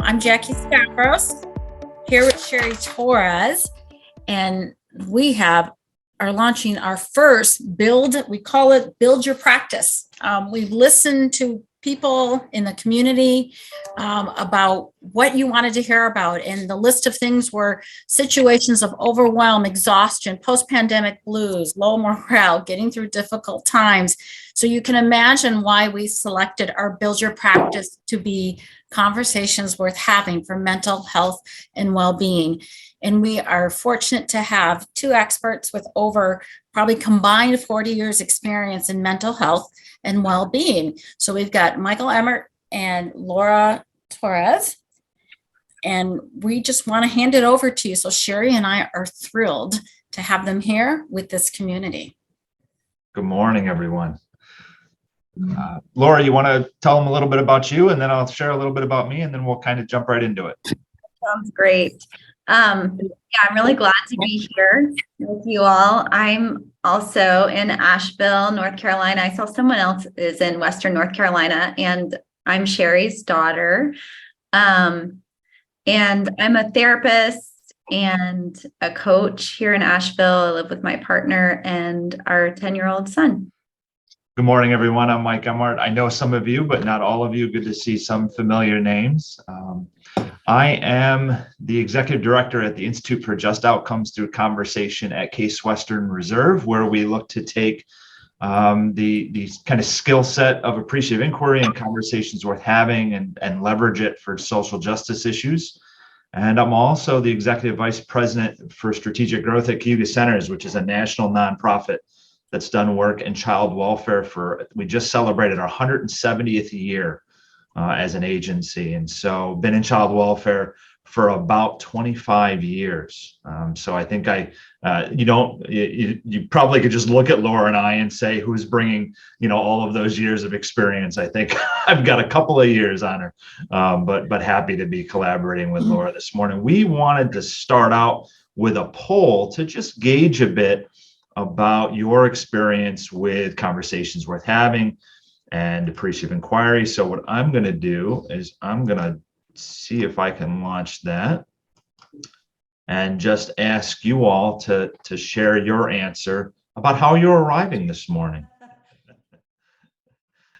I'm Jackie Stavros here with Sherry Torres, and we are launching our first we call it Build Your Practice. We've listened to people in the community about what you wanted to hear about, and the list of things were situations of overwhelm, exhaustion, post-pandemic blues, low morale, getting through difficult times. So you can imagine why we selected our Build Your Practice to be conversations worth having for mental health and well-being. And we are fortunate to have two experts with over probably combined 40 years experience in mental health and well-being. So we've got Michael Emmert and Laura Torres, and we just want to hand it over to you. So Sherry and I are thrilled to have them here with this community. Good morning, everyone. Laura, you want to tell them a little bit about you, and then I'll share a little bit about me, and then we'll kind of jump right into it. Sounds great. I'm really glad to be here with you all. I'm also in Asheville, North Carolina. I saw someone else is in Western North Carolina, and I'm Sherry's daughter. And I'm a therapist and a coach here in Asheville. I live with my partner and our 10-year-old son. Good morning, everyone. I'm Mike Emmert. I know some of you, but not all of you. Good to see some familiar names. I am the executive director at the Institute for Just Outcomes through Conversation at Case Western Reserve, where we look to take the kind of skill set of appreciative inquiry and conversations worth having and leverage it for social justice issues. And I'm also the executive vice president for strategic growth at Cayuga Centers, which is a national nonprofit that's done work in child welfare we just celebrated our 170th year as an agency. And so been in child welfare for about 25 years. So I think you probably could just look at Laura and I and say, who's bringing, all of those years of experience. I think I've got a couple of years on her, but happy to be collaborating with Laura this morning. We wanted to start out with a poll to just gauge a bit about your experience with conversations worth having and appreciative inquiry. So what I'm going to do is I'm going to see if I can launch that and just ask you all to share your answer about how you're arriving this morning.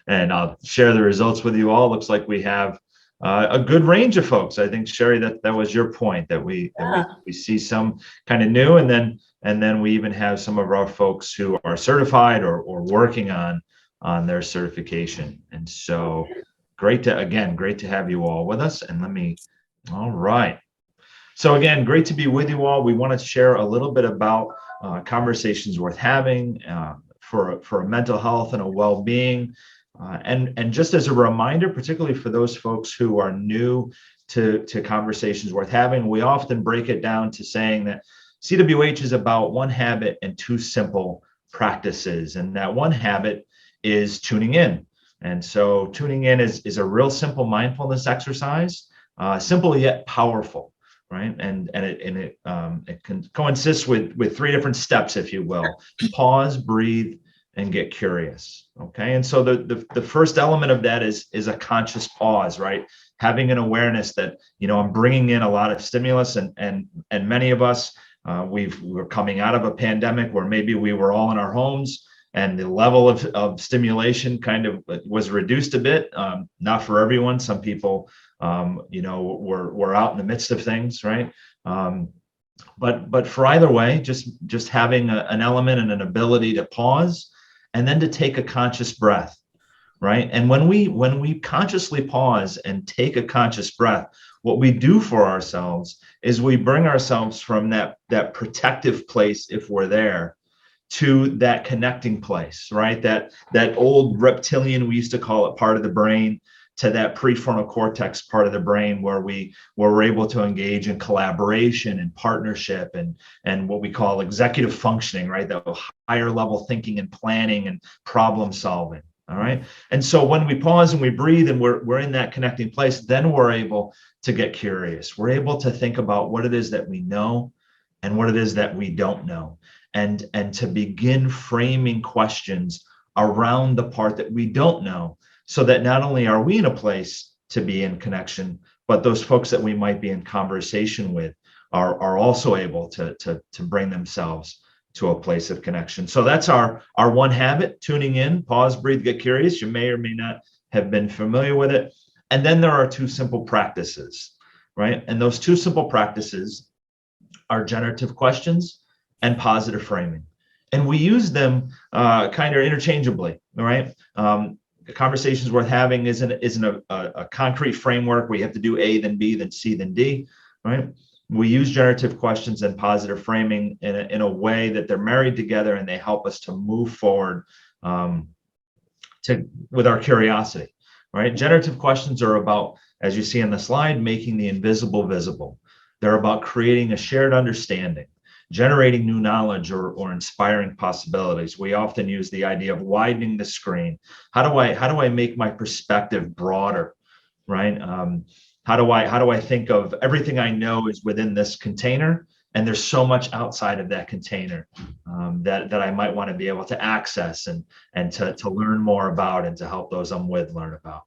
And I'll share the results with you all. Looks like we have a good range of folks. I think, Sherry, that was your point, that we see some kind of new, and then we even have some of our folks who are certified or working on their certification. And so great to have you all with us. And all right. So again, great to be with you all. We want to share a little bit about conversations worth having for a mental health and a well-being. And just as a reminder, particularly for those folks who are new to conversations worth having, we often break it down to saying that CWH is about one habit and two simple practices. And that one habit is tuning in. And so tuning in is a real simple mindfulness exercise, simple yet powerful, right? And it can consist with three different steps, if you will: pause, breathe, and get curious. Okay. And so the first element of that is a conscious pause, right? Having an awareness that, I'm bringing in a lot of stimulus, and many of us, we're coming out of a pandemic where maybe we were all in our homes and the level of stimulation kind of was reduced a bit. Not for everyone. Some people, were out in the midst of things, right? But for either way, just having an element and an ability to pause and then to take a conscious breath, right? And when we consciously pause and take a conscious breath, what we do for ourselves is we bring ourselves from that protective place, if we're there, to that connecting place, right? That old reptilian, we used to call it, part of the brain, to that prefrontal cortex part of the brain where we're able to engage in collaboration and partnership and what we call executive functioning, right? That higher level thinking and planning and problem solving. All right. And so when we pause and we breathe and we're in that connecting place, then we're able to get curious. We're able to think about what it is that we know and what it is that we don't know, and to begin framing questions around the part that we don't know, so that not only are we in a place to be in connection, but those folks that we might be in conversation with are also able to bring themselves to a place of connection. So that's our one habit: tuning in, pause, breathe, get curious. You may or may not have been familiar with it. And then there are two simple practices, right? And those two simple practices are generative questions and positive framing. And we use them kind of interchangeably, right? The conversations worth having isn't a concrete framework where you have to do A, then B, then C, then D, right? We use generative questions and positive framing in a way that they're married together, and they help us to move forward with our curiosity, right? Generative questions are about, as you see on the slide, making the invisible visible. They're about creating a shared understanding, generating new knowledge, or inspiring possibilities. We often use the idea of widening the screen. How do I make my perspective broader, right? How do I think of everything I know is within this container, and there's so much outside of that container that I might want to be able to access and to learn more about, and to help those I'm with learn about.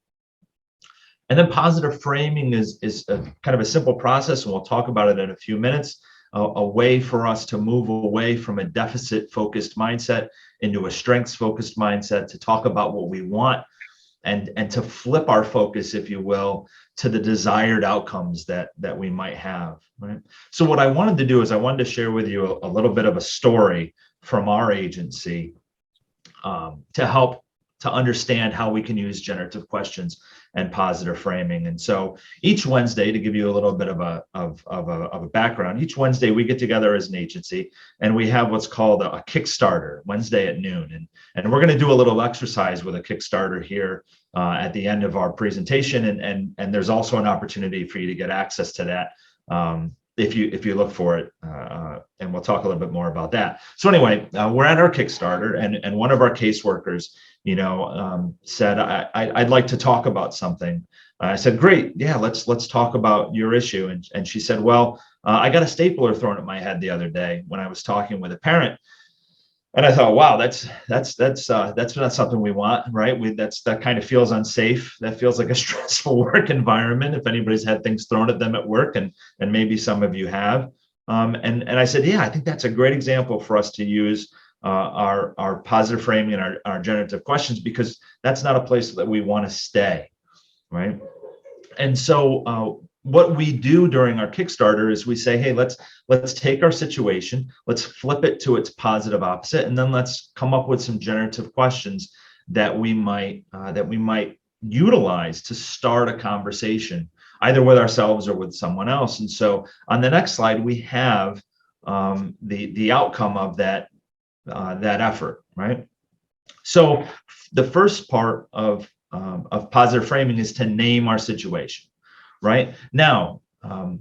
And then positive framing is a kind of a simple process, and we'll talk about it in a few minutes. A way for us to move away from a deficit-focused mindset into a strengths-focused mindset, to talk about what we want, and to flip our focus, if you will, to the desired outcomes that we might have, right? So what I wanted to do is I wanted to share with you a little bit of a story from our agency to help to understand how we can use generative questions and positive framing. And so each Wednesday, to give you a little bit of a background, each Wednesday we get together as an agency, and we have what's called a Kickstarter Wednesday at noon. And we're going to do a little exercise with a Kickstarter here at the end of our presentation. And there's also an opportunity for you to get access to that if you look for it, and we'll talk a little bit more about that. So anyway, we're at our Kickstarter, and one of our caseworkers, said, I'd like to talk about something. I said, great, yeah, let's talk about your issue. And she said, well, I got a stapler thrown at my head the other day when I was talking with a parent. And I thought, wow, that's not something we want, right? That kind of feels unsafe. That feels like a stressful work environment. If anybody's had things thrown at them at work, and maybe some of you have. And I said, yeah, I think that's a great example for us to use our positive framing and our generative questions, because that's not a place that we want to stay, right? And so what we do during our Kickstarter is we say, hey, let's take our situation, let's flip it to its positive opposite, and then let's come up with some generative questions that we might utilize to start a conversation, either with ourselves or with someone else. And so on the next slide, we have the outcome of that effort, right? So the first part of positive framing is to name our situation. Right now, our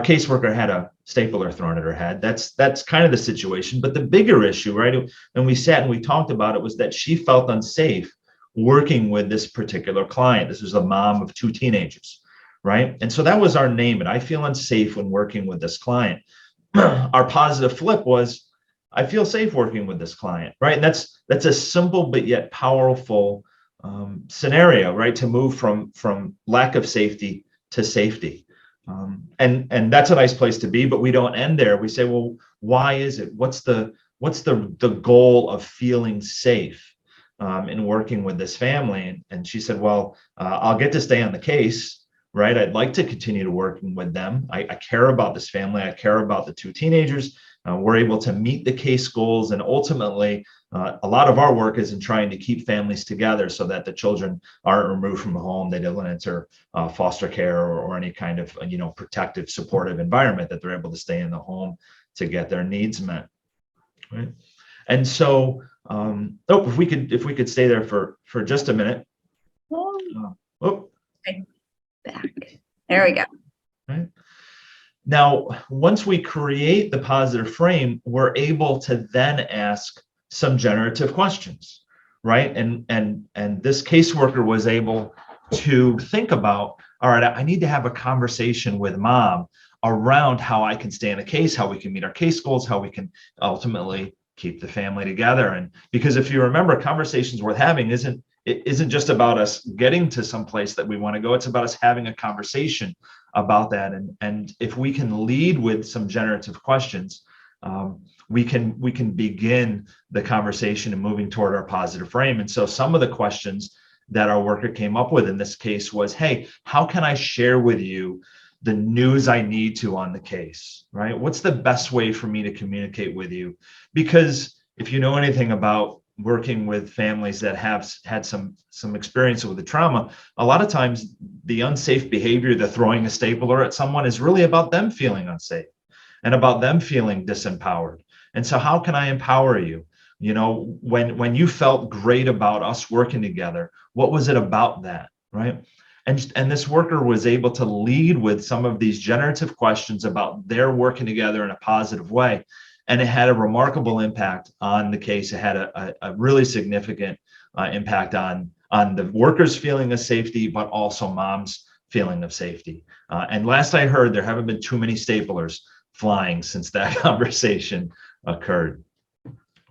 caseworker had a stapler thrown at her head. That's kind of the situation. But the bigger issue, right, and we sat and we talked about it, was that she felt unsafe working with this particular client. This was a mom of 2 teenagers, right? And so that was our name. And I feel unsafe when working with this client. Our positive flip was, I feel safe working with this client, right? And that's a simple but yet powerful scenario, right? To move from lack of safety to safety. And that's a nice place to be, but we don't end there. We say, well, why is it? What's the goal of feeling safe in working with this family? And she said, well, I'll get to stay on the case, right? I'd like to continue to working with them. I care about this family. I care about the 2 teenagers. We're able to meet the case goals, and ultimately, a lot of our work is in trying to keep families together so that the children aren't removed from the home, they don't enter foster care or any kind of protective, supportive environment, that they're able to stay in the home to get their needs met. Right? And so, if we could stay there for just a minute. Okay. Back. There we go. Right. Now, once we create the positive frame, we're able to then ask some generative questions, right? And this caseworker was able to think about, all right, I need to have a conversation with mom around how I can stay in a case, how we can meet our case goals, how we can ultimately keep the family together. And because if you remember, conversations worth having isn't it isn't just about us getting to some place that we want to go. It's about us having a conversation about that. And if we can lead with some generative questions, we can begin the conversation and moving toward our positive frame. And so some of the questions that our worker came up with in this case was, hey, how can I share with you the news I need to on the case, right? What's the best way for me to communicate with you? Because if you know anything about working with families that have had some experience with the trauma, a lot of times the unsafe behavior, the throwing a stapler at someone, is really about them feeling unsafe and about them feeling disempowered. And so how can I empower you? You know, when you felt great about us working together, what was it about that, right? And this worker was able to lead with some of these generative questions about their working together in a positive way. And it had a remarkable impact on the case. It had a really significant impact on the workers' feeling of safety, but also mom's feeling of safety. And last I heard, there haven't been too many staplers flying since that conversation occurred.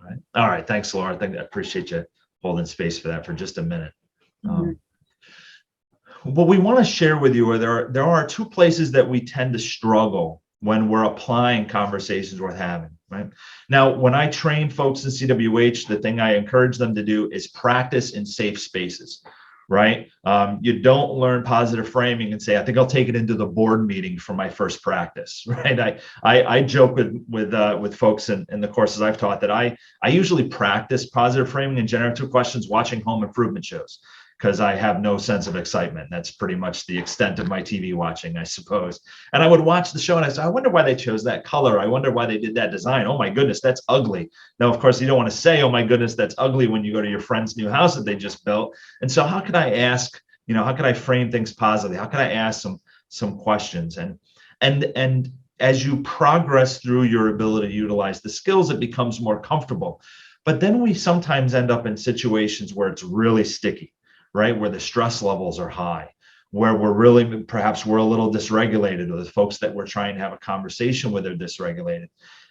Right. All right. Thanks, Laura. I appreciate you holding space for that for just a minute. What we want to share with you are there are two places that we tend to struggle when we're applying conversations worth having, right? Now, when I train folks in CWH, the thing I encourage them to do is practice in safe spaces, right? You don't learn positive framing and say, I think I'll take it into the board meeting for my first practice, right? I joke with folks in the courses I've taught that I usually practice positive framing and generative questions watching home improvement shows, because I have no sense of excitement. That's pretty much the extent of my TV watching, I suppose. And I would watch the show and I said, I wonder why they chose that color. I wonder why they did that design. Oh my goodness, that's ugly. Now, of course, you don't want to say, oh my goodness, that's ugly when you go to your friend's new house that they just built. And so how can I ask, how can I frame things positively? How can I ask some questions? And as you progress through your ability to utilize the skills, it becomes more comfortable. But then we sometimes end up in situations where it's really sticky, right? Where the stress levels are high, where perhaps we're a little dysregulated, or the folks that we're trying to have a conversation with are dysregulated.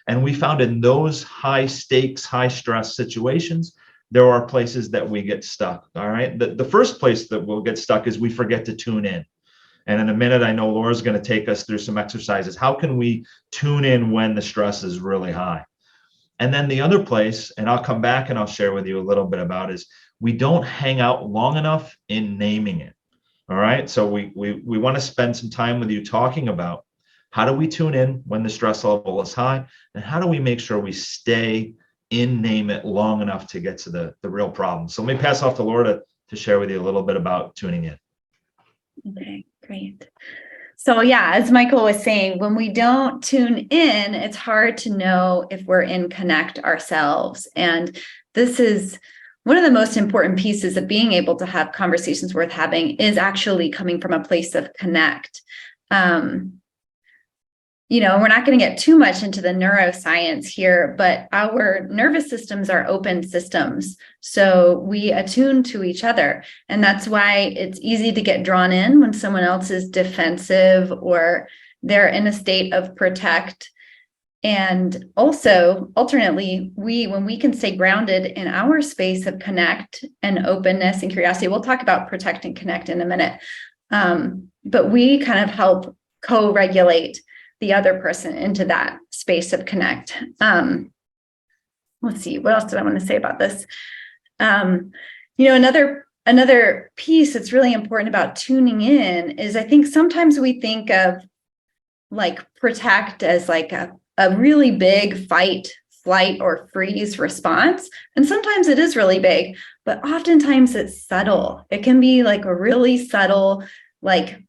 And we found in those high stakes, high stress situations, there are places that we get stuck. All right. The first place that we'll get stuck is we forget to tune in. And in a minute, I know Laura's going to take us through some exercises. How can we tune in when the stress is really high? And then the other place, and I'll come back and I'll share with you a little bit about, is we don't hang out long enough in naming it. All right. So we want to spend some time with you talking about how do we tune in when the stress level is high, and how do we make sure we stay in name it long enough to get to the real problem. So let me pass off to Laura to share with you a little bit about tuning in. Okay, great. So yeah, as Michael was saying, when we don't tune in, it's hard to know if we're in connect ourselves. And this is one of the most important pieces of being able to have conversations worth having, is actually coming from a place of connect. We're not going to get too much into the neuroscience here, but our nervous systems are open systems. So we attune to each other. And that's why it's easy to get drawn in when someone else is defensive or they're in a state of protect. And also, alternately, when we can stay grounded in our space of connect and openness and curiosity, we'll talk about protect and connect in a minute. But we kind of help co-regulate the other person into that space of connect. Let's see, what else did I want to say about this? Another piece that's really important about tuning in is, I think sometimes we think of like protect as like a really big fight, flight, or freeze response. And sometimes it is really big, but oftentimes it's subtle. It can be like a really subtle, like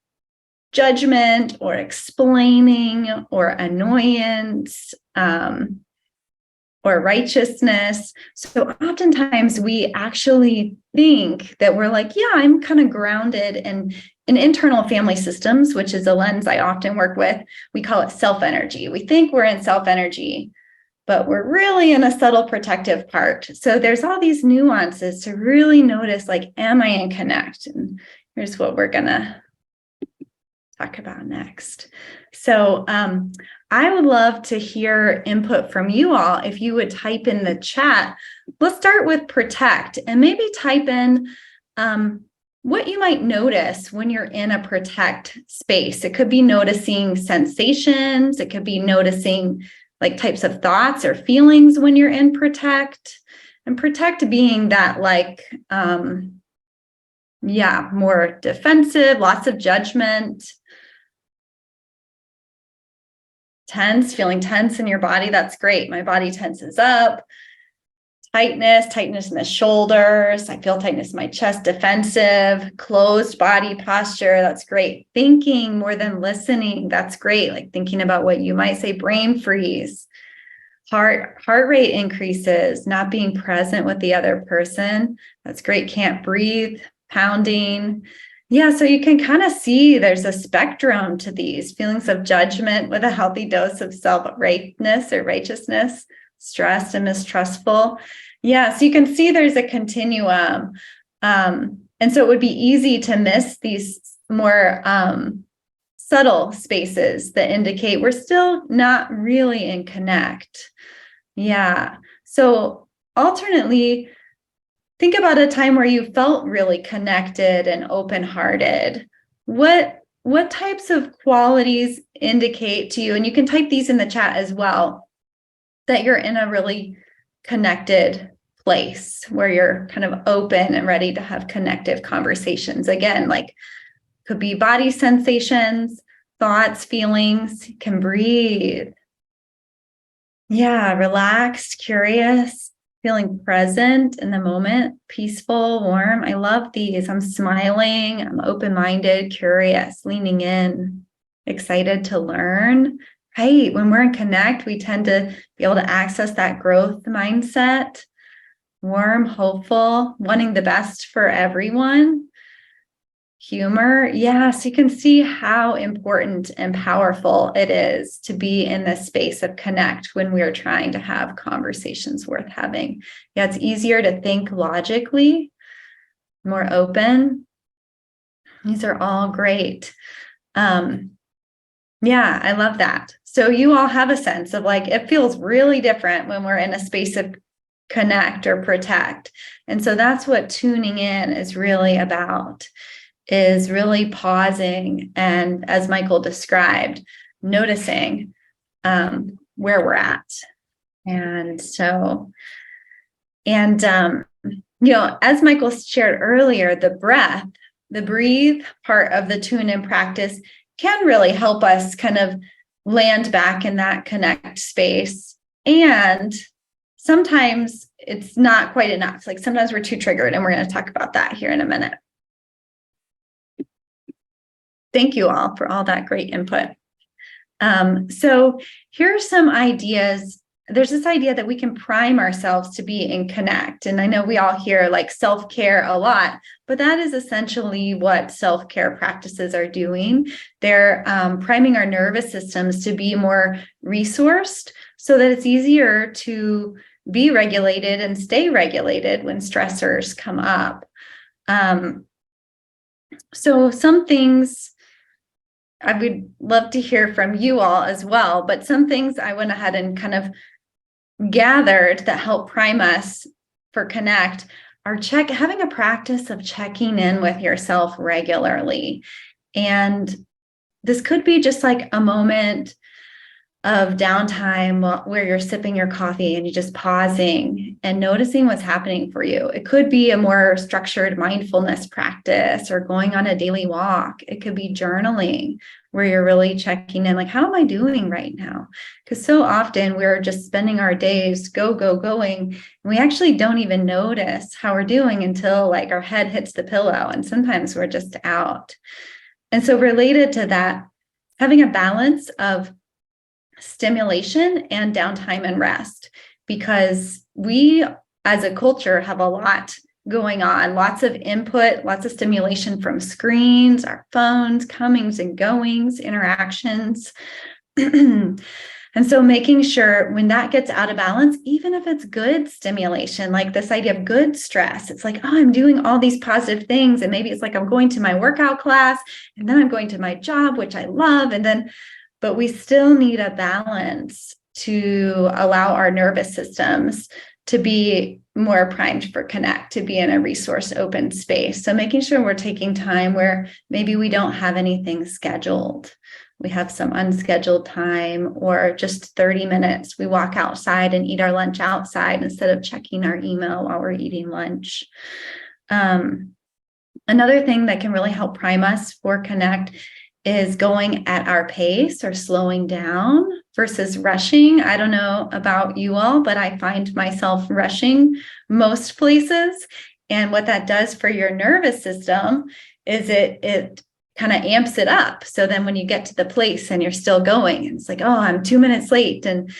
judgment or explaining or annoyance or righteousness. So oftentimes we actually think that we're like, yeah, I'm kind of grounded in internal family systems, which is a lens I often work with. We call it self-energy. We think we're in self-energy, but we're really in a subtle protective part. So there's all these nuances to really notice, like, am I in connect? And here's what we're gonna talk about next. So I would love to hear input from you all. If you would type in the chat, let's start with protect, and maybe type in what you might notice when you're in a protect space. It could be noticing sensations. It could be noticing like types of thoughts or feelings when you're in protect. And protect being that like, more defensive, lots of judgment, tense, feeling tense in your body. That's great. My body tenses up. Tightness in the shoulders. I feel tightness in my chest, defensive, closed body posture. That's great. Thinking more than listening. That's great. Like thinking about what you might say, brain freeze, heart rate increases, not being present with the other person. That's great. Can't breathe, pounding. Yeah, so you can kind of see there's a spectrum to these feelings of judgment with a healthy dose of self-rightness or righteousness, stressed and mistrustful. Yeah, so you can see there's a continuum. And so it would be easy to miss these more subtle spaces that indicate we're still not really in connect. Yeah, so alternately, think about a time where you felt really connected and open-hearted. What types of qualities indicate to you, and you can type these in the chat as well, that you're in a really connected place where you're kind of open and ready to have connective conversations. Again, like could be body sensations, thoughts, feelings, can breathe. Yeah, relaxed, curious, feeling present in the moment, peaceful, warm. I love these. I'm smiling, I'm open-minded, curious, leaning in, excited to learn. Right. When we're in connect, we tend to be able to access that growth mindset, warm, hopeful, wanting the best for everyone. Humor. Yeah, so you can see how important and powerful it is to be in this space of connect when we're trying to have conversations worth having. Yeah, it's easier to think logically, more open. These are all great. Yeah, I love that. So you all have a sense of like, it feels really different when we're in a space of connect or protect. And so that's what tuning in is really about, is really pausing and, as Michael described, noticing where we're at. And so, as Michael shared earlier, the breathe part of the tune in practice can really help us kind of land back in that connect space. And sometimes it's not quite enough. Like sometimes we're too triggered, and we're going to talk about that here in a minute. Thank you all for all that great input. So here are some ideas. There's this idea that we can prime ourselves to be in connect. And I know we all hear like self-care a lot, but that is essentially what self-care practices are doing. They're priming our nervous systems to be more resourced so that it's easier to be regulated and stay regulated when stressors come up. So some things I would love to hear from you all as well, but some things I went ahead and kind of gathered that help prime us for connect are having a practice of checking in with yourself regularly. And this could be just like a moment of downtime where you're sipping your coffee and you're just pausing and noticing what's happening for you. It could be a more structured mindfulness practice or going on a daily walk. It could be journaling where you're really checking in, like, how am I doing right now? Because so often we're just spending our days going, and we actually don't even notice how we're doing until like our head hits the pillow, and sometimes we're just out. And so related to that, having a balance of stimulation and downtime and rest, because we as a culture have a lot going on, lots of input, lots of stimulation from screens, our phones, comings and goings, interactions. And so making sure when that gets out of balance, even if it's good stimulation, like this idea of good stress, it's like, oh, I'm doing all these positive things. And maybe it's like I'm going to my workout class and then I'm going to my job, which I love. But we still need a balance to allow our nervous systems to be more primed for connect, to be in a resource open space. So making sure we're taking time where maybe we don't have anything scheduled. We have some unscheduled time, or just 30 minutes. We walk outside and eat our lunch outside instead of checking our email while we're eating lunch. Another thing that can really help prime us for connect is going at our pace or slowing down versus rushing. I don't know about you all, but I find myself rushing most places. And what that does for your nervous system is it kind of amps it up. So then when you get to the place and you're still going, and it's like, oh, I'm 2 minutes late. And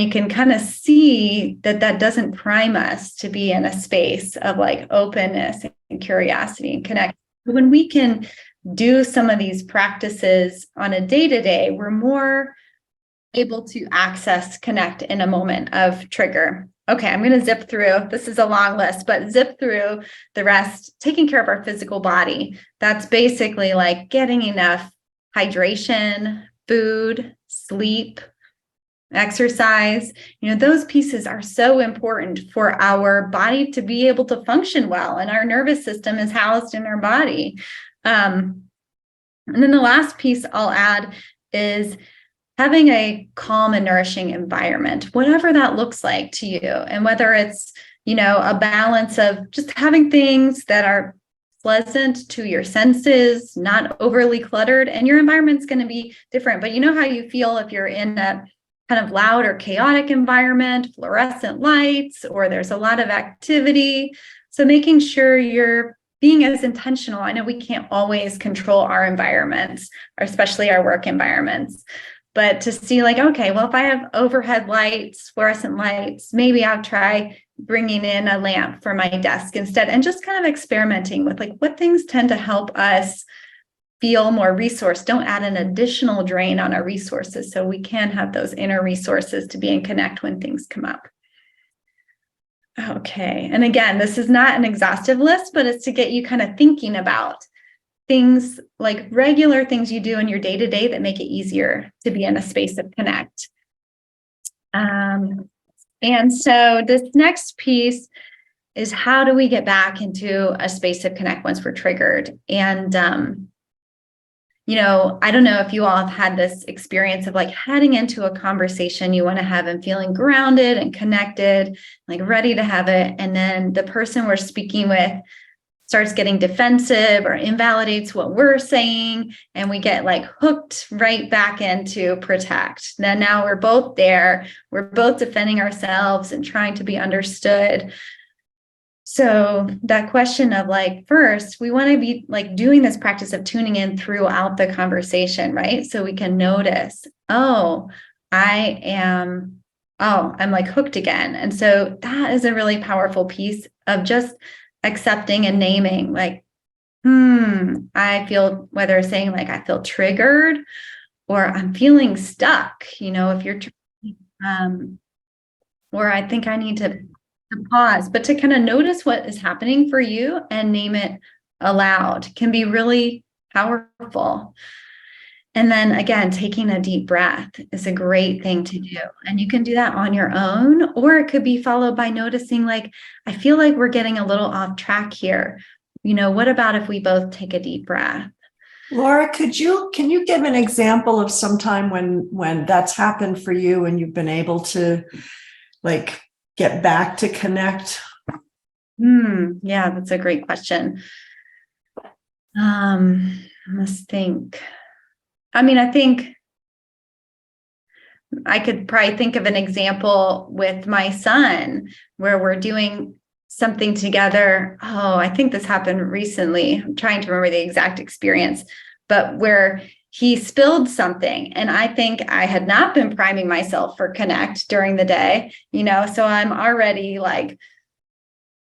you can kind of see that doesn't prime us to be in a space of like openness and curiosity and connect. When we can do some of these practices on a day-to-day, we're more able to access connect in a moment of trigger. Okay, I'm going to zip through. This is a long list, but zip through the rest. Taking care of our physical body. That's basically like getting enough hydration, food, sleep, exercise. Those pieces are so important for our body to be able to function well, and our nervous system is housed in our body. And then the last piece I'll add is having a calm and nourishing environment, whatever that looks like to you. And whether it's, a balance of just having things that are pleasant to your senses, not overly cluttered, and your environment's going to be different. But you know how you feel if you're in a kind of loud or chaotic environment, fluorescent lights, or there's a lot of activity. So making sure you're being as intentional. I know we can't always control our environments, or especially our work environments, but to see like, okay, well, if I have overhead lights, fluorescent lights, maybe I'll try bringing in a lamp for my desk instead, and just kind of experimenting with like what things tend to help us feel more resourced. Don't add an additional drain on our resources, so we can have those inner resources to be in connect when things come up. Okay. And again, this is not an exhaustive list, but it's to get you kind of thinking about things like regular things you do in your day-to-day that make it easier to be in a space of connect. And so this next piece is, how do we get back into a space of connect once we're triggered? And, I don't know if you all have had this experience of like heading into a conversation you want to have and feeling grounded and connected, like ready to have it. And then the person we're speaking with starts getting defensive or invalidates what we're saying, and we get like hooked right back into protect. Then now we're both there. We're both defending ourselves and trying to be understood. So that question of like, first, we want to be like doing this practice of tuning in throughout the conversation, right? So we can notice, I'm like hooked again. And so that is a really powerful piece of just accepting and naming like, I feel, whether saying like, I feel triggered, or I'm feeling stuck, if you're, or I think I need to pause, but to kind of notice what is happening for you and name it aloud can be really powerful. And then again, taking a deep breath is a great thing to do. And you can do that on your own, or it could be followed by noticing like, I feel like we're getting a little off track here. What about if we both take a deep breath? Laura, can you give an example of some time when that's happened for you and you've been able to like get back to connect? Yeah, that's a great question. Let's think. I think I could probably think of an example with my son where we're doing something together. Oh, I think this happened recently. I'm trying to remember the exact experience, but where he spilled something, and I think I had not been priming myself for connect during the day, so I'm already like,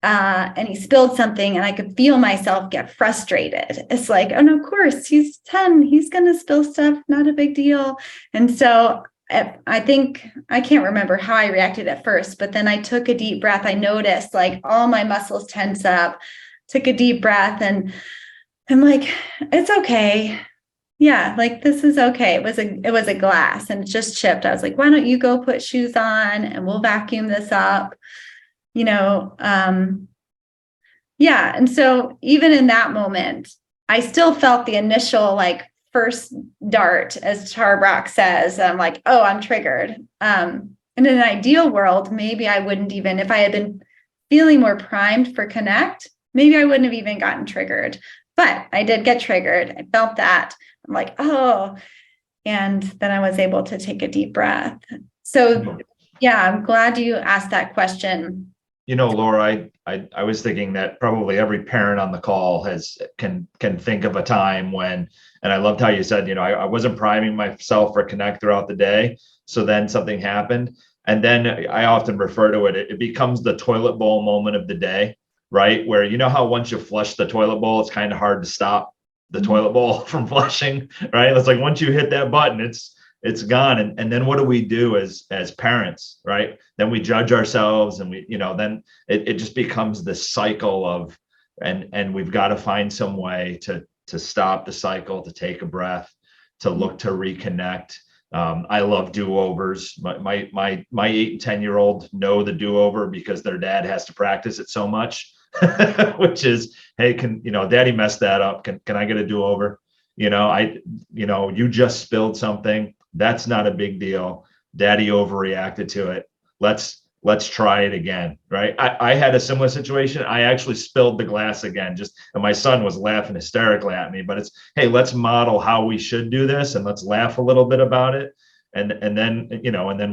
and he spilled something and I could feel myself get frustrated. It's like, oh, no, of course, he's 10, he's going to spill stuff, not a big deal. And so I think, I can't remember how I reacted at first, but then I took a deep breath. I noticed like all my muscles tense up, took a deep breath, and I'm like, it's okay. Yeah, like this is okay. It was a glass and it just chipped. I was like, why don't you go put shoes on and we'll vacuum this up? Yeah. And so even in that moment, I still felt the initial like first dart, as Tarbrock says. I'm like, oh, I'm triggered. In an ideal world, maybe I wouldn't even, if I had been feeling more primed for connect, maybe I wouldn't have even gotten triggered. But I did get triggered. I felt that. I'm like, oh, and then I was able to take a deep breath. So yeah, I'm glad you asked that question. Laura, I was thinking that probably every parent on the call can think of a time when, and I loved how you said, I wasn't priming myself for connect throughout the day. So then something happened. And then I often refer to it, it becomes the toilet bowl moment of the day, right? Where how once you flush the toilet bowl, it's kind of hard to stop the toilet bowl from flushing, right? It's like once you hit that button, it's gone. And then what do we do as parents, right? Then we judge ourselves, and then it just becomes this cycle of, and we've got to find some way to stop the cycle, to take a breath, to look to reconnect. I love do-overs. My 8 and 10-year-old know the do-over because their dad has to practice it so much, which is, hey, daddy messed that up. Can I get a do-over? You just spilled something. That's not a big deal. Daddy overreacted to it. Let's try it again. Right. I had a similar situation. I actually spilled the glass again, and my son was laughing hysterically at me, but it's, hey, let's model how we should do this, and let's laugh a little bit about it. And then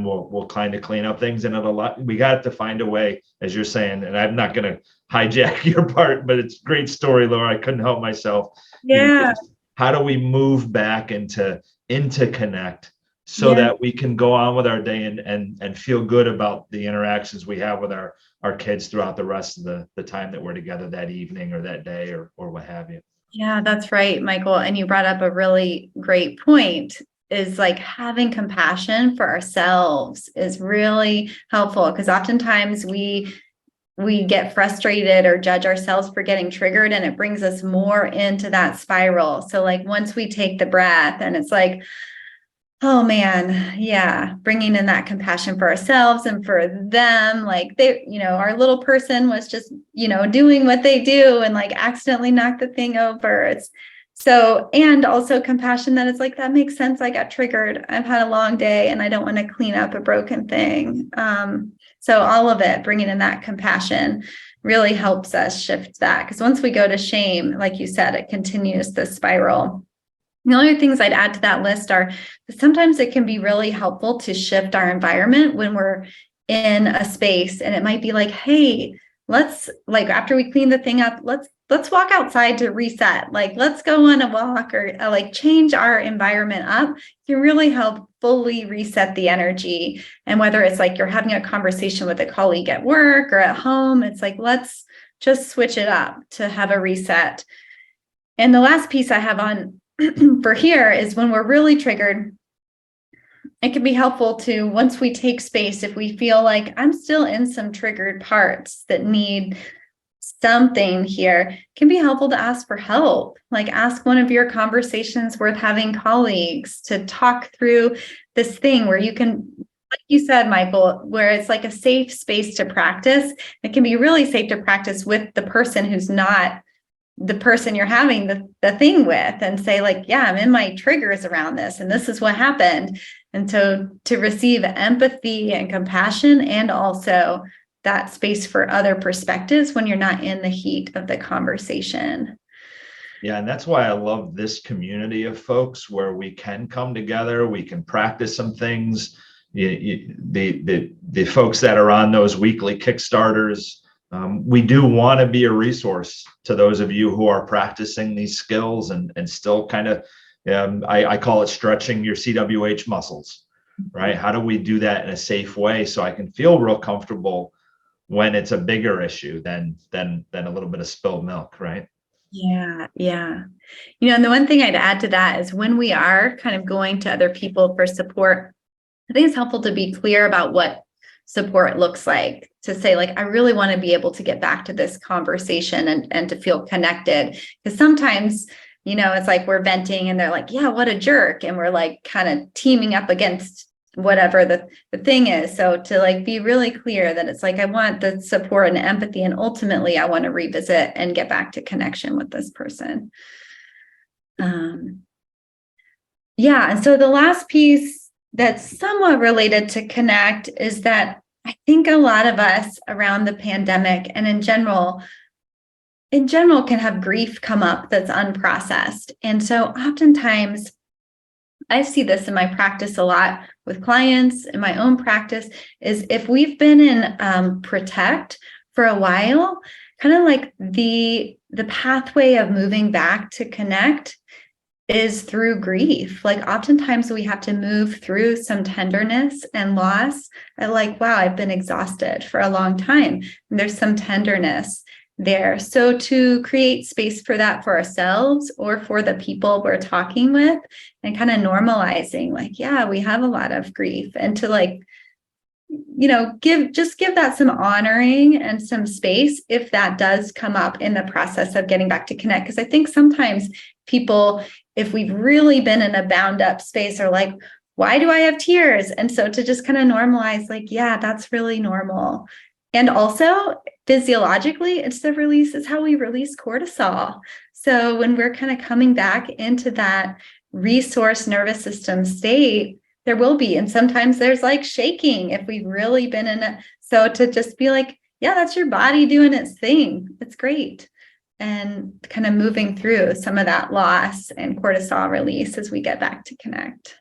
we'll kind of clean up things. And we got to find a way, as you're saying, and I'm not going to hijack your part, but it's a great story, Laura. I couldn't help myself. Yeah. How do we move back into connect so that we can go on with our day and feel good about the interactions we have with our kids throughout the rest of the time that we're together that evening or that day or what have you. Yeah, that's right, Michael. And you brought up a really great point, is like having compassion for ourselves is really helpful, because oftentimes we get frustrated or judge ourselves for getting triggered, and it brings us more into that spiral. So like once we take the breath, and it's like, oh man, yeah, bringing in that compassion for ourselves and for them. Like our little person was just, doing what they do and like accidentally knocked the thing over. And also compassion that it's like, that makes sense. I got triggered. I've had a long day and I don't want to clean up a broken thing. So all of it, bringing in that compassion really helps us shift that. Because once we go to shame, like you said, it continues the spiral. The only things I'd add to that list are that sometimes it can be really helpful to shift our environment when we're in a space, and it might be like, hey, let's, like, after we clean the thing up, let's walk outside to reset. Like, let's go on a walk, or like change our environment up. It can really help fully reset the energy. And whether it's like you're having a conversation with a colleague at work or at home, it's like, let's just switch it up to have a reset. And the last piece I have on for here is when we're really triggered, it can be helpful to, once we take space, if we feel like I'm still in some triggered parts that need something here, it can be helpful to ask for help. Like ask one of your conversations worth having colleagues to talk through this thing where you can, like you said, Michael, where it's like a safe space to practice. It can be really safe to practice with the person who's not the person you're having the thing with, and say like, yeah, I'm in my triggers around this, and this is what happened. And so to receive empathy and compassion, and also that space for other perspectives when you're not in the heat of the conversation. Yeah, and that's why I love this community of folks where we can come together, we can practice some things. The folks that are on those weekly Kickstarters, we do want to be a resource to those of you who are practicing these skills and still kind of, I call it stretching your CWH muscles, right? How do we do that in a safe way so I can feel real comfortable when it's a bigger issue than a little bit of spilled milk, right? Yeah. And the one thing I'd add to that is when we are kind of going to other people for support, I think it's helpful to be clear about what support looks like, to say like, I really want to be able to get back to this conversation and to feel connected. Because sometimes, it's like we're venting and they're like, yeah, what a jerk. And we're like kind of teaming up against whatever the thing is. So to like be really clear that it's like, I want the support and empathy, and ultimately I want to revisit and get back to connection with this person. Yeah. And so the last piece that's somewhat related to connect is that I think a lot of us around the pandemic and in general can have grief come up that's unprocessed. And so oftentimes I see this in my practice a lot with clients, in my own practice, is if we've been in protect for a while, kind of like the pathway of moving back to connect is through grief. Like oftentimes we have to move through some tenderness and loss. I like, wow, I've been exhausted for a long time. And there's some tenderness there. So to create space for that for ourselves or for the people we're talking with, and kind of normalizing like, yeah, we have a lot of grief, and to like, give that some honoring and some space if that does come up in the process of getting back to connect. Because I think sometimes people, if we've really been in a bound up space, are like, why do I have tears? And so to just kind of normalize like, yeah, that's really normal. And also physiologically, it's how we release cortisol. So when we're kind of coming back into that resource nervous system state, there will be, and sometimes there's like shaking if we've really been in it. So to just be like, yeah, that's your body doing its thing. It's great. And kind of moving through some of that loss and cortisol release as we get back to connect.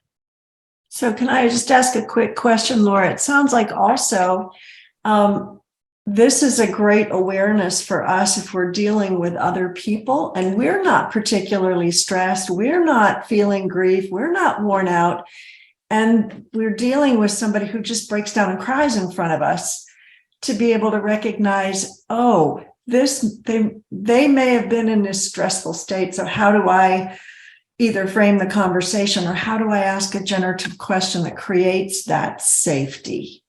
So can I just ask a quick question, Laura? It sounds like also this is a great awareness for us if we're dealing with other people and we're not particularly stressed, we're not feeling grief, we're not worn out, and we're dealing with somebody who just breaks down and cries in front of us, to be able to recognize, oh, they may have been in this stressful state. So how do I either frame the conversation, or how do I ask a generative question that creates that safety?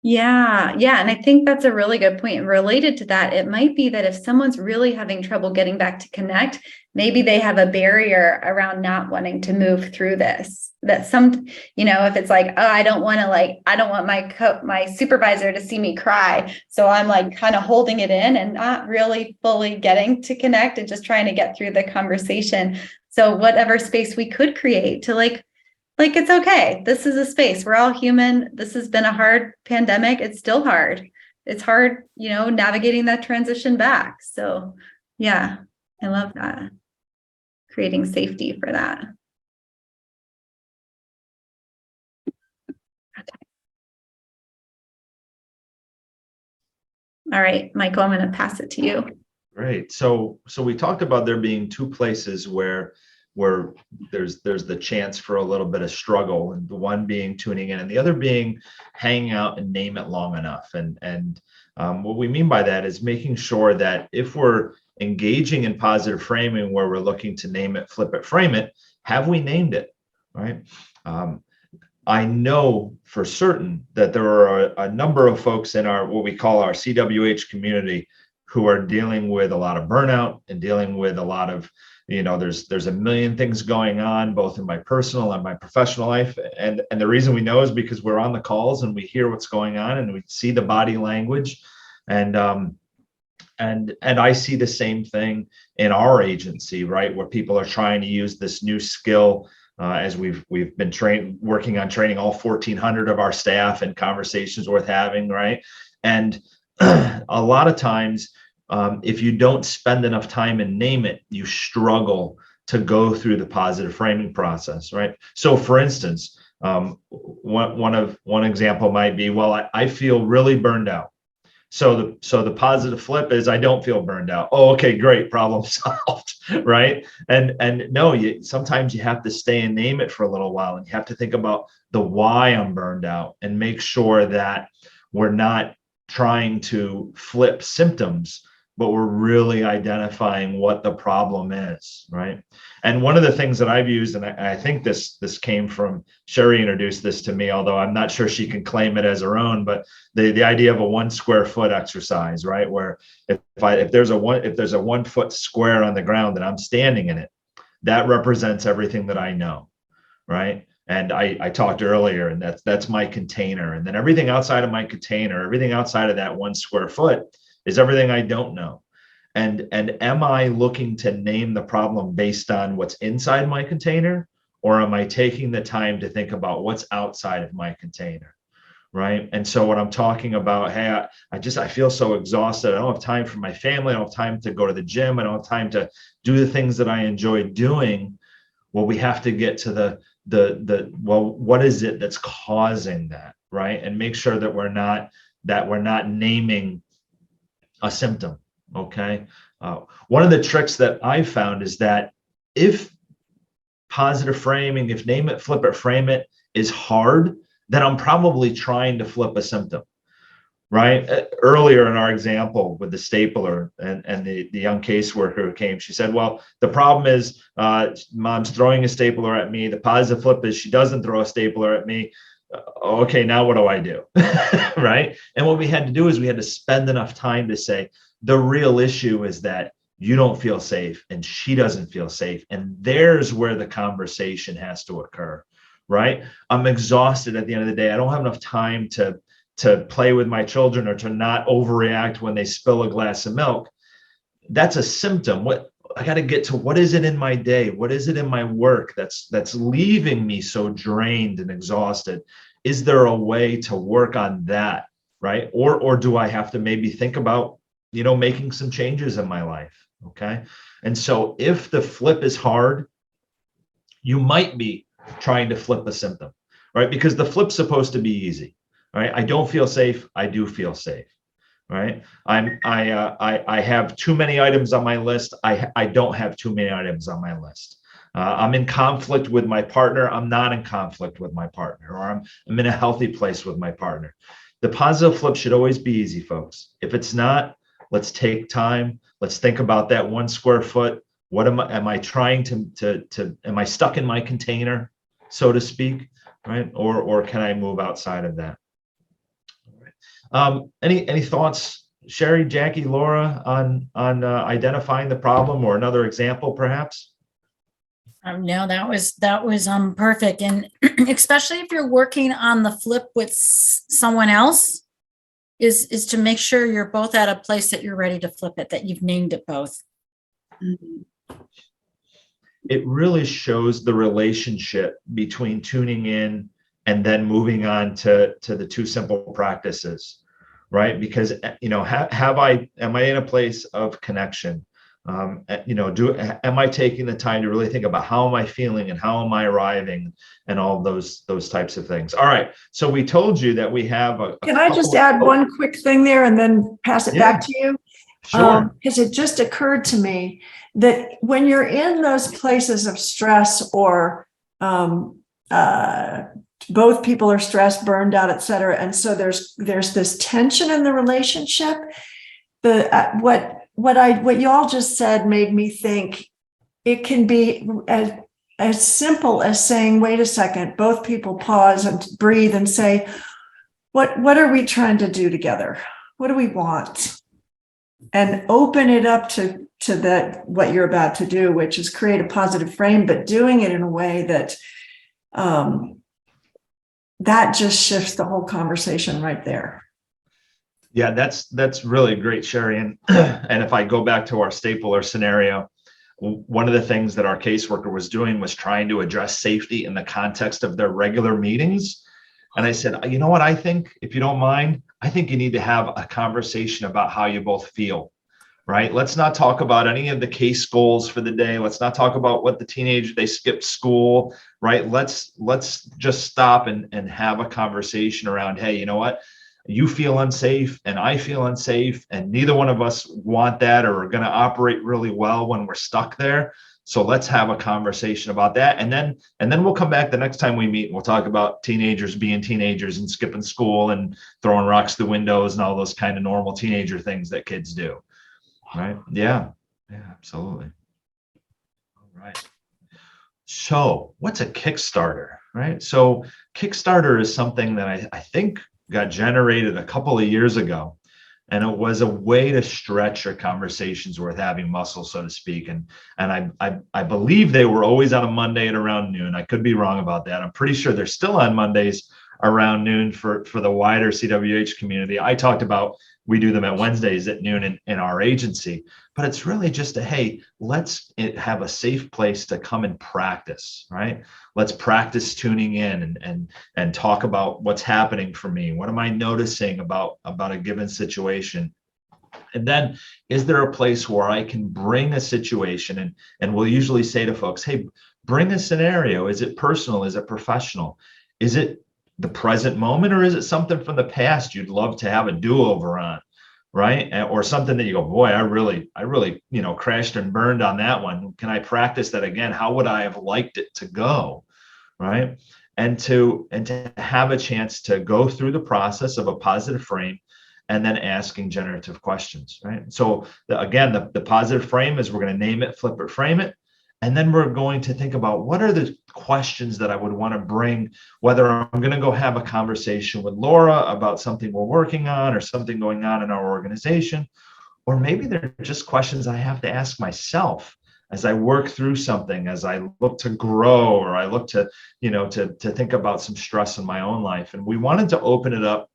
Yeah. And I think that's a really good point. And related to that, it might be that if someone's really having trouble getting back to connect, maybe they have a barrier around not wanting to move through this. That if it's like, oh, I don't want my supervisor to see me cry. So I'm like kind of holding it in and not really fully getting to connect and just trying to get through the conversation. So whatever space we could create to like, it's okay. This is a space. We're all human. This has been a hard pandemic. It's still hard. It's hard, navigating that transition back. So yeah, I love that. Creating safety for that. Okay. All right, Michael, I'm going to pass it to you. Great. So we talked about there being two places where there's the chance for a little bit of struggle, and the one being tuning in and the other being hanging out and name it long enough. And what we mean by that is making sure that if we're engaging in positive framing where we're looking to name it, flip it, frame it, have we named it, right? I know for certain that there are a number of folks in what we call our CWH community who are dealing with a lot of burnout and dealing with a lot of, there's a million things going on, both in my personal and my professional life. And the reason we know is because we're on the calls and we hear what's going on and we see the body language. And I see the same thing in our agency, right? Where people are trying to use this new skill as we've been working on training all 1,400 of our staff, and conversations worth having, right? And a lot of times, if you don't spend enough time and name it, you struggle to go through the positive framing process, right? So for instance, one example might be, well, I feel really burned out. So the positive flip is, I don't feel burned out. Oh, okay, great, problem solved, right? And no, sometimes you have to stay and name it for a little while, and you have to think about the why I'm burned out, and make sure that we're not trying to flip symptoms, but we're really identifying what the problem is, right? And one of the things that I've used, and I think this came from Sherry, introduced this to me, although I'm not sure she can claim it as her own, but the idea of a 1 square foot exercise, right? Where if there's a 1 foot square on the ground and I'm standing in it, that represents everything that I know, right? And I talked earlier, and that's my container. And then everything outside of my container, everything outside of that 1 square foot is everything I don't know. And am I looking to name the problem based on what's inside my container, or am I taking the time to think about what's outside of my container? Right. And so what I'm talking about, hey, I feel so exhausted. I don't have time for my family. I don't have time to go to the gym. I don't have time to do the things that I enjoy doing. Well, we have to get to well, what is it that's causing that? Right. And make sure that we're not naming a symptom. Okay. One of the tricks that I found is that if positive framing, if name it, flip it, frame it is hard, then I'm probably trying to flip a symptom, right? Earlier in our example with the stapler and the young caseworker who came, she said, well, the problem is mom's throwing a stapler at me. The positive flip is she doesn't throw a stapler at me. Okay, now what do I do? Right? And what we had to do is we had to spend enough time to say, the real issue is that you don't feel safe and she doesn't feel safe. And there's where the conversation has to occur, right? I'm exhausted at the end of the day. I don't have enough time to play with my children or to not overreact when they spill a glass of milk. That's a symptom. What I got to get to, what is it in my day? What is it in my work that's leaving me so drained and exhausted? Is there a way to work on that, right? Or do I have to maybe think about, making some changes in my life? Okay. And so if the flip is hard, you might be trying to flip a symptom, right? Because the flip's supposed to be easy, right? I don't feel safe. I do feel safe, right? I have too many items on my list. I don't have too many items on my list. I'm in conflict with my partner. I'm not in conflict with my partner, or I'm in a healthy place with my partner. The positive flip should always be easy, folks. If it's not, let's take time. Let's think about that 1 square foot. What am I trying am I stuck in my container, so to speak, right? Or can I move outside of that? All right. Any thoughts, Sherry, Jackie, Laura, on identifying the problem, or another example, perhaps? No, that was perfect. And especially if you're working on the flip with someone else, is to make sure you're both at a place that you're ready to flip it, that you've named it both. It really shows the relationship between tuning in and then moving on to the 2 simple practices, right? Because, am I in a place of connection? Am I taking the time to really think about how am I feeling and how am I arriving and all those types of things? All right. So we told you that we have Can I just add one quick thing there and then pass it back to you? Sure. Because it just occurred to me that when you're in those places of stress, or both people are stressed, burned out, et cetera, and so there's this tension in the relationship. What you all just said made me think it can be as simple as saying, wait a second, both people pause and breathe and say, what are we trying to do together? What do we want? And open it up to that, what you're about to do, which is create a positive frame, but doing it in a way that that just shifts the whole conversation right there. Yeah, that's really great, Sherry. And and if I go back to our stapler scenario, one of the things that our caseworker was doing was trying to address safety in the context of their regular meetings. And I said, you know what, I think, if you don't mind, I think you need to have a conversation about how you both feel, right? Let's not talk about any of the case goals for the day. Let's not talk about what the teenager, they skipped school, right? Let's just stop and have a conversation around, hey, you know what? You feel unsafe and I feel unsafe, and neither one of us want that or are going to operate really well when we're stuck there. So let's have a conversation about that. And then we'll come back the next time we meet and we'll talk about teenagers being teenagers and skipping school and throwing rocks through windows and all those kind of normal teenager things that kids do. Right? Yeah, absolutely. All right. So what's a Kickstarter, right? So Kickstarter is something that I think got generated a couple of years ago. And it was a way to stretch your conversations worth having muscle, so to speak. And I believe they were always on a Monday at around noon. I could be wrong about that. I'm pretty sure they're still on Mondays around noon for the wider CWH community. I talked about we do them at Wednesdays at noon in our agency, but it's really just hey, let's have a safe place to come and practice, right? Let's practice tuning in and talk about what's happening for me. What am I noticing about a given situation? And then, is there a place where I can bring a situation, and we'll usually say to folks, hey, bring a scenario. Is it personal? Is it professional? Is it the present moment, or is it something from the past you'd love to have a do-over on, right? Or something that you go, boy, I really, crashed and burned on that one. Can I practice that again? How would I have liked it to go, right? And to have a chance to go through the process of a positive frame and then asking generative questions, right? So again, the positive frame is we're going to name it, flip it, frame it. And then we're going to think about what are the questions that I would want to bring, whether I'm going to go have a conversation with Laura about something we're working on or something going on in our organization, or maybe they're just questions I have to ask myself as I work through something, as I look to grow, or I look to, to think about some stress in my own life. And we wanted to open it up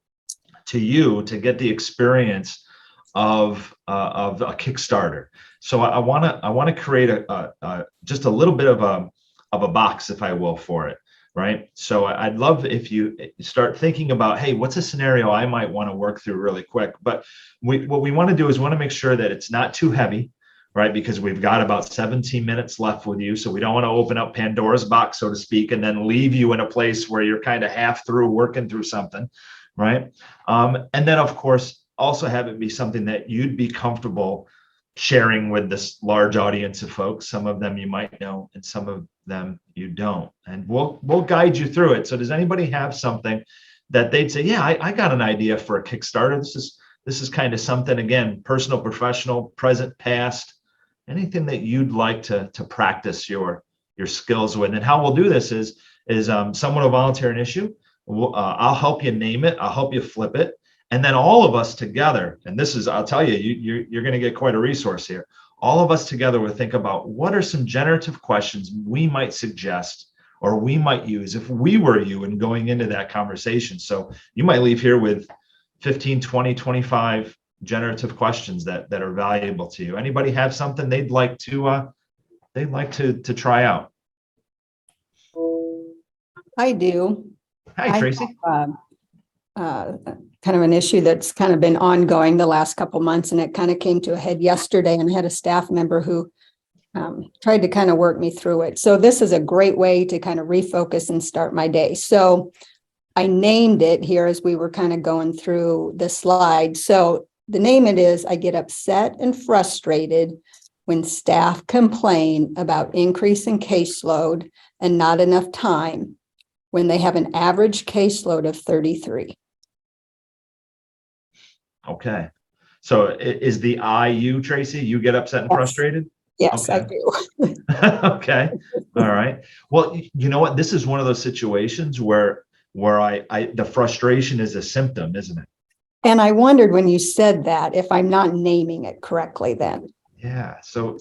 to you to get the experience of a Kickstarter. So I want to create just a little bit of a box, if I will, for it, right? So I'd love if you start thinking about, hey, what's a scenario I might want to work through really quick? But what we want to do is want to make sure that it's not too heavy, right? Because we've got about 17 minutes left with you, so we don't want to open up Pandora's box, so to speak, and then leave you in a place where you're kind of half through working through something, right? And then, of course, also have it be something that you'd be comfortable sharing with this large audience of folks. Some of them you might know, and some of them you don't. And we'll guide you through it. So does anybody have something that they'd say, yeah, I got an idea for a Kickstarter. This is kind of something, again, personal, professional, present, past, anything that you'd like to practice your skills with. And how we'll do this is someone will volunteer an issue. I'll help you name it. I'll help you flip it. And then all of us together, and this is, I'll tell you, you're going to get quite a resource here. All of us together will think about what are some generative questions we might suggest or we might use if we were you and going into that conversation. So you might leave here with 15, 20, 25 generative questions that are valuable to you. Anybody have something they'd like to try out? I do. Hi, Tracy. Kind of an issue that's kind of been ongoing the last couple months, and it kind of came to a head yesterday, and I had a staff member who tried to kind of work me through it. So this is a great way to kind of refocus and start my day. So I named it here as we were kind of going through the slide. So the name it is, I get upset and frustrated when staff complain about increasing caseload and not enough time when they have an average caseload of 33. Okay. So is the I you, Tracy? You get upset and frustrated? Yes, okay. I do. Okay. All right. Well, you know what? This is one of those situations where the frustration is a symptom, isn't it? And I wondered when you said that if I'm not naming it correctly then. Yeah. So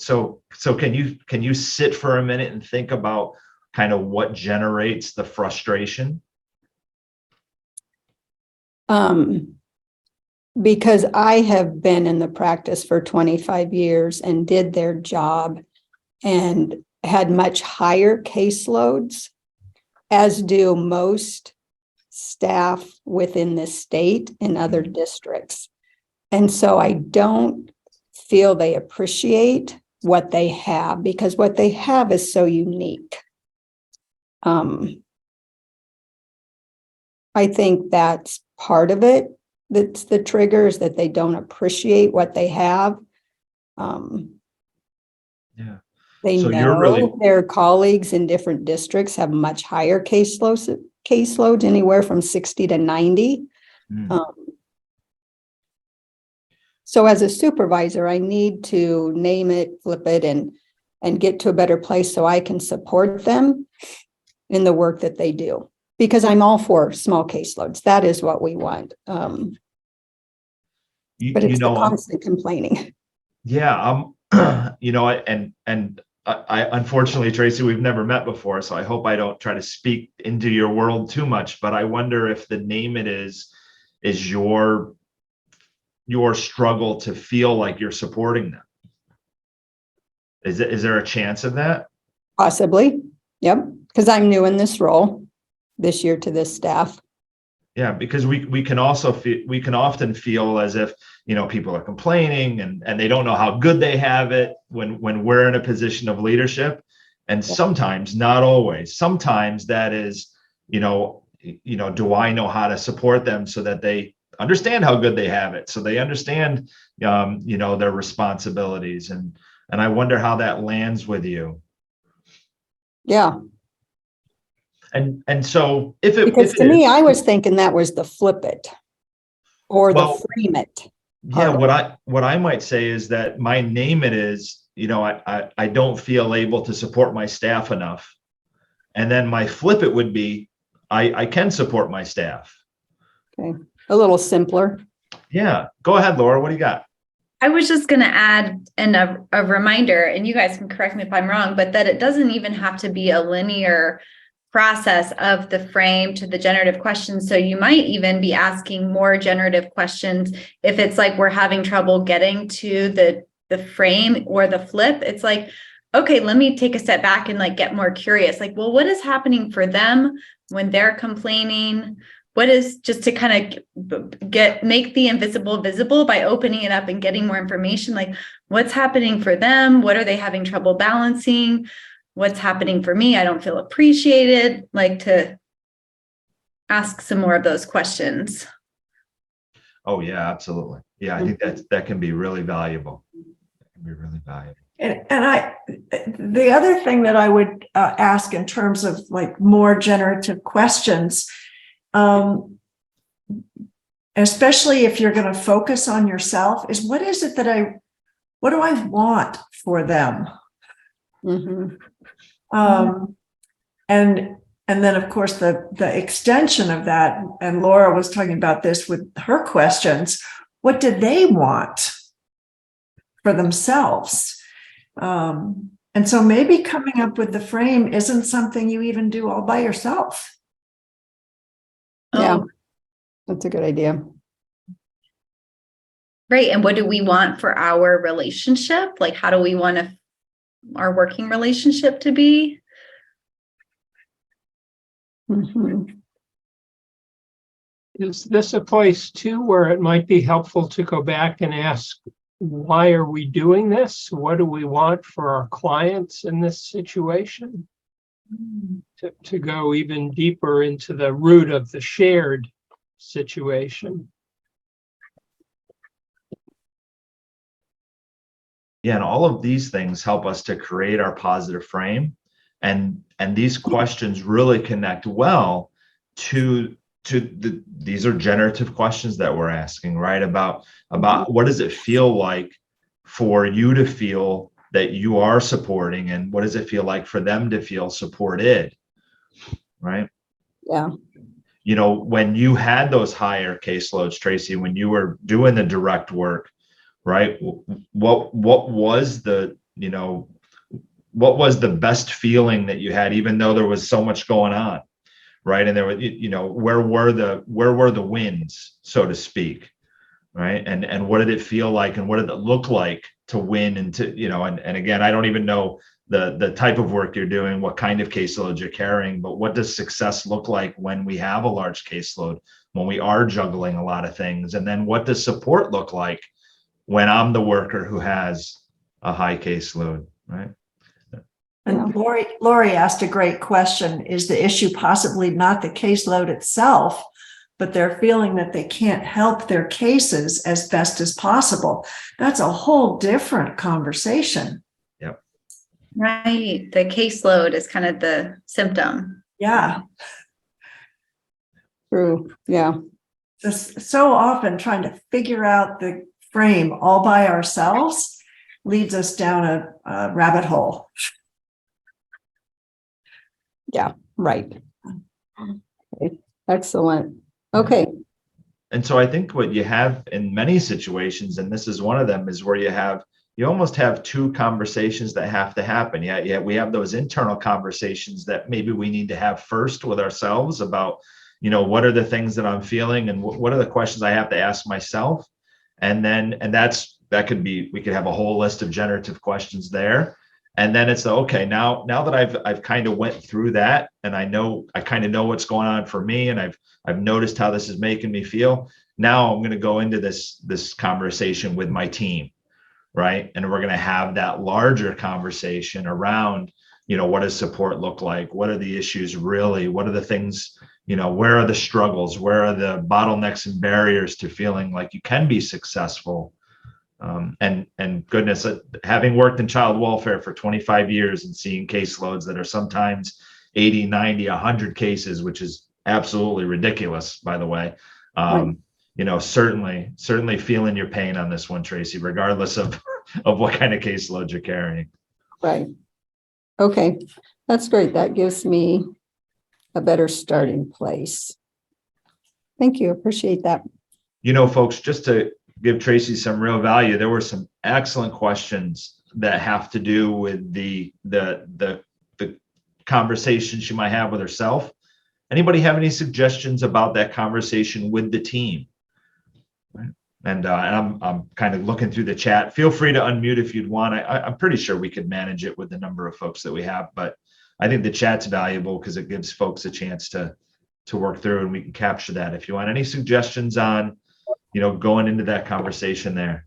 can you sit for a minute and think about kind of what generates the frustration? Because I have been in the practice for 25 years and did their job and had much higher caseloads, as do most staff within the state and other districts. And so I don't feel they appreciate what they have, because what they have is so unique. I think that's part of it. That's the triggers, that they don't appreciate what they have. Yeah. They So know you're really their colleagues in different districts have much higher caseloads, anywhere from 60 to 90. So as a supervisor, I need to name it, flip it, and get to a better place so I can support them in the work that they do. Because I'm all for small caseloads. That is what we want. But it's the I'm constant complaining. Yeah, I unfortunately, Tracy, we've never met before, so I hope I don't try to speak into your world too much, but I wonder if the name it is your struggle to feel like you're supporting them. Is there a chance of that? Possibly. Yep. Because I'm new in this role this year to this staff. Yeah, because we can also feel, we can often feel as if, people are complaining and they don't know how good they have it when we're in a position of leadership. And sometimes, not always, sometimes that is, do I know how to support them so that they understand how good they have it, so they understand, their responsibilities, and I wonder how that lands with you. Yeah. And so if it, Because if to it me, is, I was thinking that was the flip it or the well, frame it. yeah, what I might say is that my name it is, I don't feel able to support my staff enough. And then my flip it would be, I can support my staff. Okay. A little simpler. Yeah. Go ahead, Laura. What do you got? I was just going to add in a reminder, and you guys can correct me if I'm wrong, but that it doesn't even have to be a linear process of the frame to the generative questions. So you might even be asking more generative questions if it's like we're having trouble getting to the frame or the flip. It's like, okay, let me take a step back and like get more curious. Like, well, what is happening for them when they're complaining? What is, just to kind of make the invisible visible by opening it up and getting more information, like what's happening for them? What are they having trouble balancing? What's happening for me? I don't feel appreciated. Like, to ask some more of those questions. Oh yeah, absolutely. Yeah, I think that can be really valuable. That can be really valuable. The other thing that I would ask in terms of like more generative questions, especially if you're going to focus on yourself, is what do I want for them? Mm-hmm. And then of course the extension of that, and Laura was talking about this with her questions, what do they want for themselves? And so maybe coming up with the frame isn't something you even do all by yourself. Yeah, Oh, that's a good idea. great. And what do we want for our relationship? Like, how do we want our working relationship to be? Mm-hmm. Is this a place too where it might be helpful to go back and ask, why are we doing this? What do we want for our clients in this situation? To go even deeper into the root of the shared situation. Yeah, and all of these things help us to create our positive frame, and these questions really connect well to these are generative questions that we're asking, right? About what does it feel like for you to feel that you are supporting, and what does it feel like for them to feel supported, right? Yeah. When you had those higher caseloads, Tracy, when you were doing the direct work, right? What was the best feeling that you had, even though there was so much going on, right? And there were, where were the wins, so to speak, right? And what did it feel like, and what did it look like to win, and to, and again, I don't even know the type of work you're doing, what kind of caseload you're carrying, but what does success look like when we have a large caseload, when we are juggling a lot of things? And then what does support look like when I'm the worker who has a high caseload, right? And Lori asked a great question. Is the issue possibly not the caseload itself, but they're feeling that they can't help their cases as best as possible? That's a whole different conversation. Yep. Right. The caseload is kind of the symptom. Yeah. True. Yeah. Just so often trying to figure out the frame all by ourselves leads us down a rabbit hole. Yeah. Right. Okay. Excellent. Okay. And so I think what you have in many situations, and this is one of them, is where you almost have two conversations that have to happen. Yeah, we have those internal conversations that maybe we need to have first with ourselves about, what are the things that I'm feeling and what are the questions I have to ask myself. And that could be, we could have a whole list of generative questions there. And then it's okay, now that I've kind of went through that, and I kind of know what's going on for me, and I've noticed how this is making me feel. Now I'm going to go into this conversation with my team, right? And we're going to have that larger conversation around, what does support look like? What are the issues really? What are the things, where are the struggles? Where are the bottlenecks and barriers to feeling like you can be successful? And goodness, having worked in child welfare for 25 years and seeing caseloads that are sometimes 80, 90, 100 cases, which is absolutely ridiculous, by the way. Certainly feeling your pain on this one, Tracy, regardless of what kind of caseload you're carrying. Right. Okay, that's great. That gives me a better starting place. Thank you. Appreciate that. Folks, just to give Tracy some real value, there were some excellent questions that have to do with the conversation she might have with herself. Anybody have any suggestions about that conversation with the team? And I'm kind of looking through the chat. Feel free to unmute if you'd want. I'm pretty sure we could manage it with the number of folks that we have, but I think the chat's valuable because it gives folks a chance to work through, and we can capture that. If you want any suggestions on, going into that conversation there.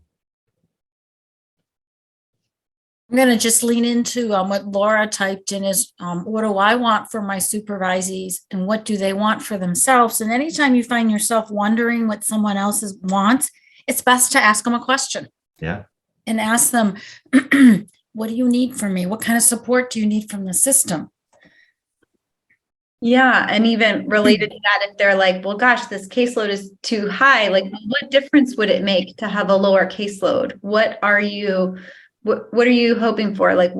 I'm going to just lean into what Laura typed in is, what do I want for my supervisees and what do they want for themselves? And anytime you find yourself wondering what someone else wants, it's best to ask them a question. Yeah. And ask them, what do you need from me? What kind of support do you need from the system? Yeah. And even related to that, if they're like, well, gosh, this caseload is too high, like what difference would it make to have a lower caseload? What are you hoping for? Like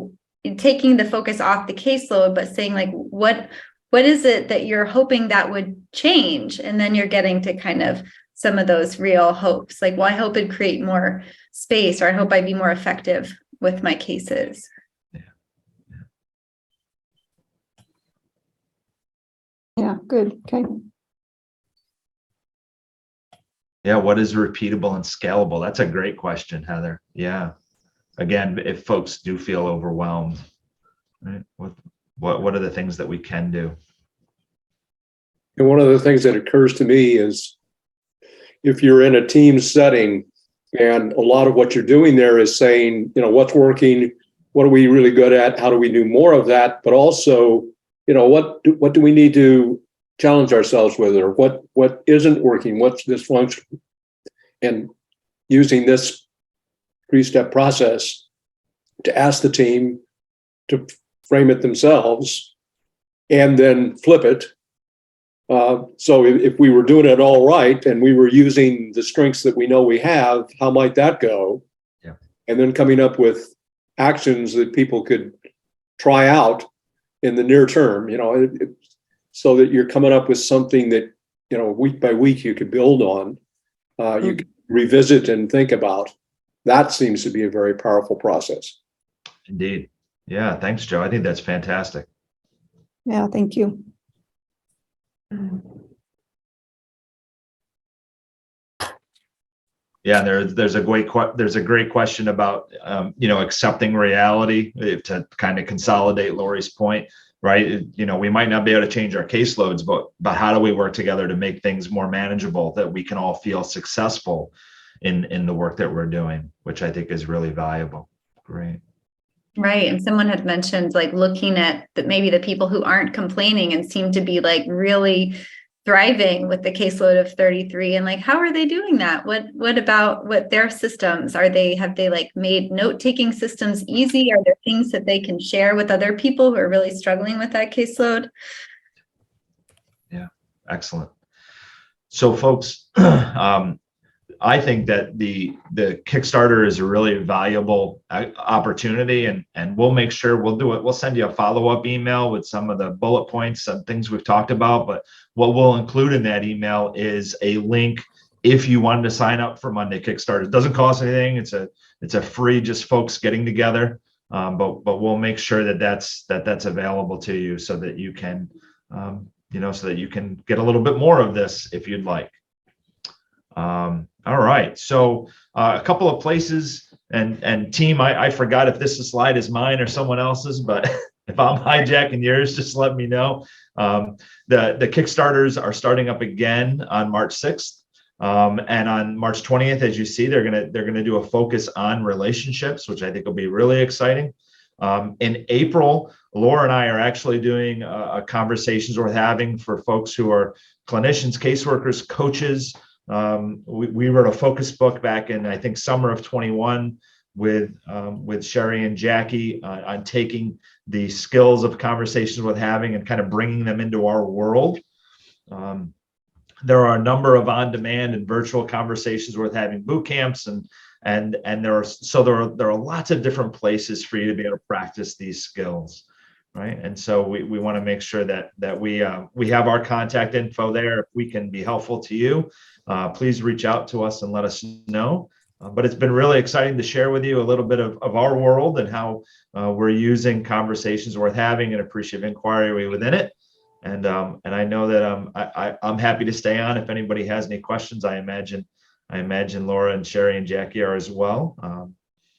taking the focus off the caseload, but saying like, what is it that you're hoping that would change? And then you're getting to kind of some of those real hopes. Like, well, I hope it'd create more space, or I hope I'd be more effective with my cases. Yeah, good. Okay. Yeah, what is repeatable and scalable? That's a great question, Heather. Yeah. Again, if folks do feel overwhelmed, right? What are the things that we can do? And one of the things that occurs to me is if you're in a team setting and a lot of what you're doing there is saying, what's working, what are we really good at, how do we do more of that, but also, what do we need to challenge ourselves with, or what isn't working, what's dysfunctional, and using this 3-step process to ask the team to frame it themselves and then flip it. So if we were doing it all right and we were using the strengths that we know we have, how might that go? Yeah. And then coming up with actions that people could try out in the near term, so that you're coming up with something that, week by week you could build on, you can revisit and think about. That seems to be a very powerful process. Indeed. Yeah. Thanks, Joe. I think that's fantastic. Yeah, thank you. Yeah, there's a great question about accepting reality, to kind of consolidate Lori's point, right? We might not be able to change our caseloads, but how do we work together to make things more manageable, that we can all feel successful in the work that we're doing, which I think is really valuable. Great. Right. And someone had mentioned like looking at maybe the people who aren't complaining and seem to be like really thriving with the caseload of 33, and like, how are they doing that? What about their systems? Have they like made note-taking systems easy? Are there things that they can share with other people who are really struggling with that caseload? Yeah, excellent. So folks, I think that the Kickstarter is a really valuable opportunity, and we'll make sure we'll do it. We'll send you a follow-up email with some of the bullet points and things we've talked about, but what we'll include in that email is a link if you wanted to sign up for Monday Kickstarter. It doesn't cost anything. It's a free, just folks getting together. But we'll make sure that that's available to you so that you can, so that you can get a little bit more of this if you'd like. All right. So a couple of places and team, I forgot if this slide is mine or someone else's, but if I'm hijacking yours, just let me know. The Kickstarters are starting up again on March 6th. And on March 20th, as you see, they're gonna do a focus on relationships, which I think will be really exciting. In April, Laura and I are actually doing conversations we're having for folks who are clinicians, caseworkers, coaches. We wrote a focus book back in, I think, summer of 21 with Sherry and Jackie on taking the skills of conversations we're having and kind of bringing them into our world. There are a number of on-demand and virtual conversations worth having boot camps, and there are lots of different places for you to be able to practice these skills, right? And so we want to make sure that we have our contact info there. If we can be helpful to you, please reach out to us and let us know. But it's been really exciting to share with you a little bit of our world and how we're using conversations worth having and appreciative inquiry within it. And I know that I'm happy to stay on if anybody has any questions. I imagine Laura and Sherry and Jackie are as well.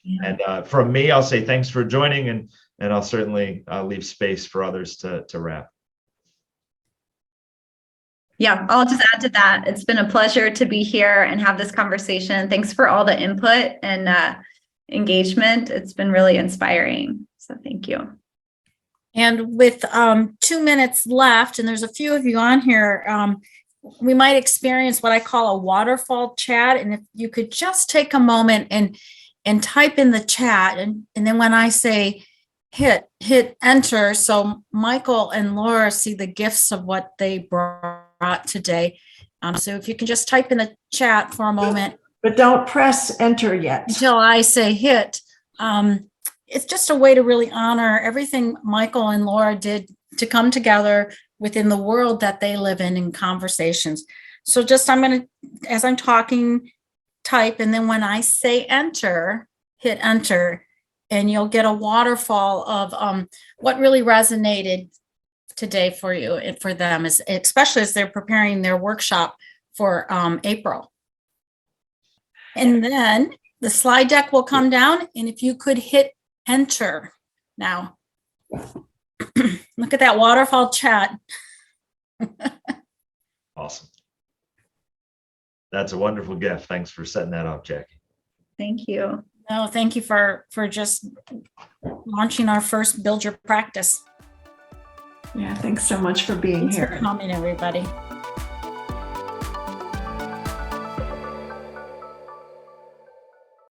And from me, I'll say thanks for joining, and I'll certainly leave space for others to wrap. Yeah, I'll just add to that. It's been a pleasure to be here and have this conversation. Thanks for all the input and engagement. It's been really inspiring. So thank you. And with 2 minutes left, and there's a few of you on here, we might experience what I call a waterfall chat. And if you could just take a moment and type in the chat, and then when I say hit enter, so Michael and Laura see the gifts of what they brought today. So if you can just type in the chat for a moment. But don't press enter yet. Until I say hit. It's just a way to really honor everything Michael and Laura did to come together within the world that they live in conversations. So just I'm going to, as I'm talking, type, and then when I say enter, hit enter, and you'll get a waterfall of what really resonated today for you and for them, especially as they're preparing their workshop for April. And then the slide deck will come down, and if you could hit enter now. Look at that waterfall chat. Awesome. That's a wonderful gift. Thanks for setting that up, Jackie. Thank you. No, thank you for just launching our first Build Your Practice. Yeah, thanks so much for being Thanks here. for coming, everybody.